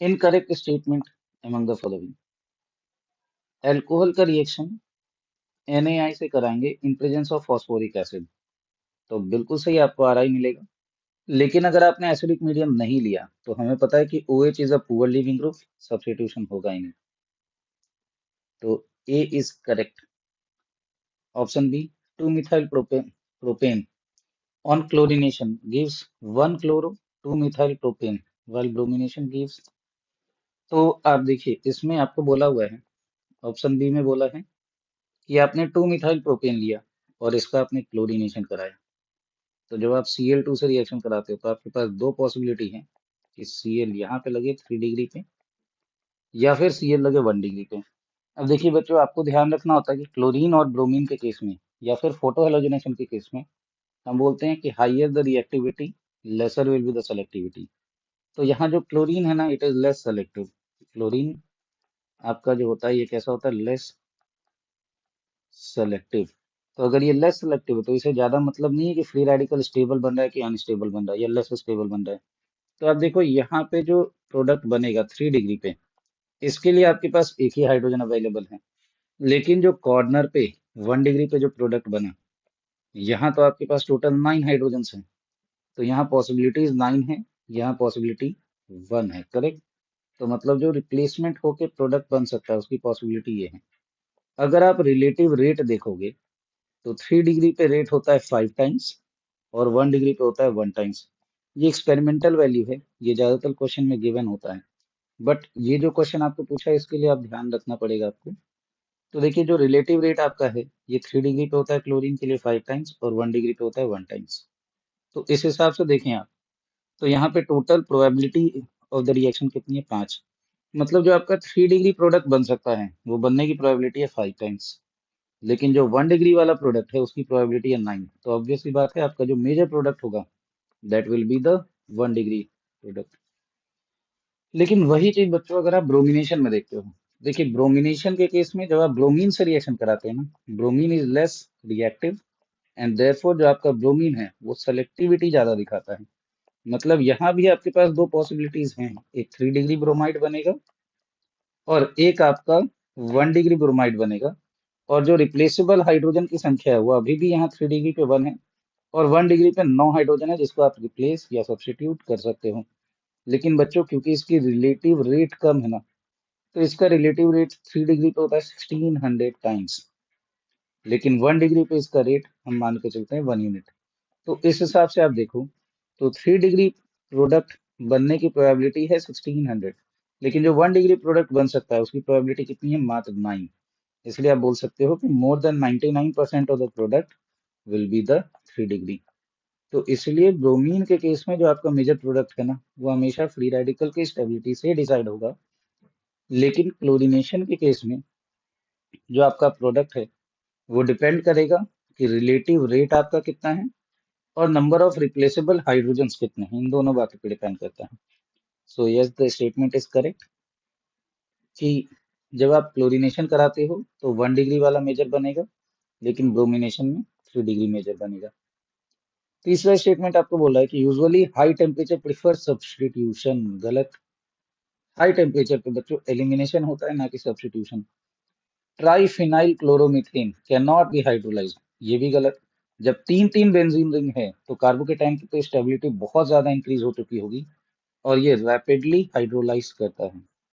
Incorrect statement among the following. Alcohol का reaction NaI से कराएंगे in presence of phosphoric acid, तो बिल्कुल सही आपको RI मिलेगा। लेकिन अगर आपने एसिडिक मीडियम नहीं लिया तो हमें पता है कि OH is a poor leaving group, substitution होगा ही नहीं। तो A is correct. Option B, 2 methyl propane on chlorination gives 1 chloro 2 methyl propane while bromination gives। तो आप देखिए इसमें आपको बोला हुआ है, ऑप्शन बी में बोला है कि आपने 2 मिथाइल प्रोपेन लिया और इसका आपने क्लोरीनेशन कराया। तो जब आप Cl2 से रिएक्शन कराते हो तो आपके पास दो पॉसिबिलिटी है कि Cl यहाँ पे लगे 3 डिग्री पे या फिर Cl लगे 1 डिग्री पे। अब देखिए बच्चों, आपको ध्यान रखना होता है कि क्लोरीन और ब्रोमीन के केस में या फिर फोटो हेलोजनेशन के केस में हम बोलते हैं कि higher the reactivity laser will be the selectivity. तो यहाँ जो क्लोरीन है ना, it is less selective. Chlorine आपका जो होता है ये कैसा होता है, लेस सेलेक्टिव। तो अगर ये लेस सेलेक्टिव है तो इसे ज्यादा मतलब नहीं है कि फ्री रेडिकल स्टेबल बन रहा है कि अनस्टेबल बन रहा है या लेस स्टेबल बन रहा है। तो आप देखो यहाँ पे जो प्रोडक्ट बनेगा 3 डिग्री पे, इसके लिए आपके पास एक ही हाइड्रोजन अवेलेबल है। लेकिन जो कॉर्नर पे 1 डिग्री पे जो प्रोडक्ट बना, यहाँ तो आपके पास टोटल 9 हाइड्रोजन हैं। तो यहाँ पॉसिबिलिटीज 9 है, यहाँ पॉसिबिलिटी 1 है। करेक्ट। तो मतलब जो रिप्लेसमेंट होके प्रोडक्ट बन सकता है उसकी पॉसिबिलिटी ये है। अगर आप रिलेटिव रेट देखोगे तो 3 डिग्री पे रेट होता है 5 टाइम्स और 1 डिग्री पे होता है 1 टाइम्स। ये एक्सपेरिमेंटल वैल्यू है, ये ज्यादातर क्वेश्चन में गिवन होता है। बट ये जो क्वेश्चन आपको पूछा है इसके लिए आप ध्यान रखना पड़ेगा आपको। तो देखिए जो रिलेटिव रेट आपका है ये 3 डिग्री पे होता है क्लोरीन के लिए 5 टाइम्स और 1 डिग्री पे होता है 1 टाइम्स। तो इस हिसाब से देखें आप, तो यहाँ पे total probability of the reaction कितनी है, 5। मतलब जो आपका 3 डिग्री प्रोडक्ट बन सकता है वो बनने की प्रोबेबिलिटी है 5 टाइम्स। लेकिन जो 1 डिग्री वाला प्रोडक्ट है उसकी प्रोबेबिलिटी है 9। तो ऑब्वियसली बात है आपका जो मेजर प्रोडक्ट होगा that will be the 1 degree product. लेकिन वही चीज बच्चों अगर आप ब्रोमिनेशन में देखते हो, देखिए ब्रोमिनेशन के केस में जब आप ब्रोमीन से रिएक्शन कराते हैं ना, bromine is less reactive and therefore जो आपका ब्रोमीन है वो सेलेक्टिविटी ज्यादा दिखाता है। मतलब यहाँ भी आपके पास दो पॉसिबिलिटीज हैं, एक 3 डिग्री ब्रोमाइड बनेगा और एक आपका 1 डिग्री ब्रोमाइड बनेगा। और जो रिप्लेसेबल हाइड्रोजन की संख्या है वो अभी भी यहाँ 3 डिग्री पे 1 है और 1 डिग्री पे 9 हाइड्रोजन है जिसको आप रिप्लेस या सब्स्टिट्यूट कर सकते हो। लेकिन बच्चों क्योंकि इसकी रिलेटिव रेट कम है ना, तो इसका रिलेटिव रेट 3 डिग्री पे होता है 1600 टाइम्स। लेकिन 1 डिग्री पे इसका रेट हम मान के चलते हैं 1 यूनिट। तो इस हिसाब से आप देखो तो 3 डिग्री प्रोडक्ट बनने की प्रोबेबिलिटी है 1600, लेकिन जो 1 डिग्री प्रोडक्ट बन सकता है उसकी प्रोबेबिलिटी कितनी है, मात्र 9। इसलिए आप बोल सकते हो कि more than 99% of the product will be the 3 degree. तो इसलिए ब्रोमीन के केस में जो आपका मेजर प्रोडक्ट है ना वो हमेशा फ्री रेडिकल की स्टेबिलिटी से डिसाइड होगा। लेकिन क्लोरीनेशन के केस में जो आपका प्रोडक्ट है वो डिपेंड करेगा कि रिलेटिव रेट आपका कितना है और नंबर ऑफ रिप्लेसेबल हाइड्रोजन्स कितने हैं, इन दोनों बातों पे डिपेंड करता है। So yes, the statement is correct कि जब आप क्लोरीनेशन कराते हो तो 1 डिग्री वाला मेजर बनेगा, लेकिन ब्रोमिनेशन में 3 डिग्री मेजर बनेगा। तीसरा स्टेटमेंट आपको बोला है कि usually high temperature prefer substitution. गलत। हाई टेम्परेचर पे बच्चों एलिमिनेशन होता है ना कि substitution. Triphenyl chloromethane can not be hydrolyse, ये भी गलत। जब तीन तीन बेंजीन रिंग है तो कार्बोकेटाइन की तो स्टेबिलिटी बहुत ज्यादा इंक्रीज हो चुकी होगी और ये रैपिडली हाइड्रोलाइज करता है।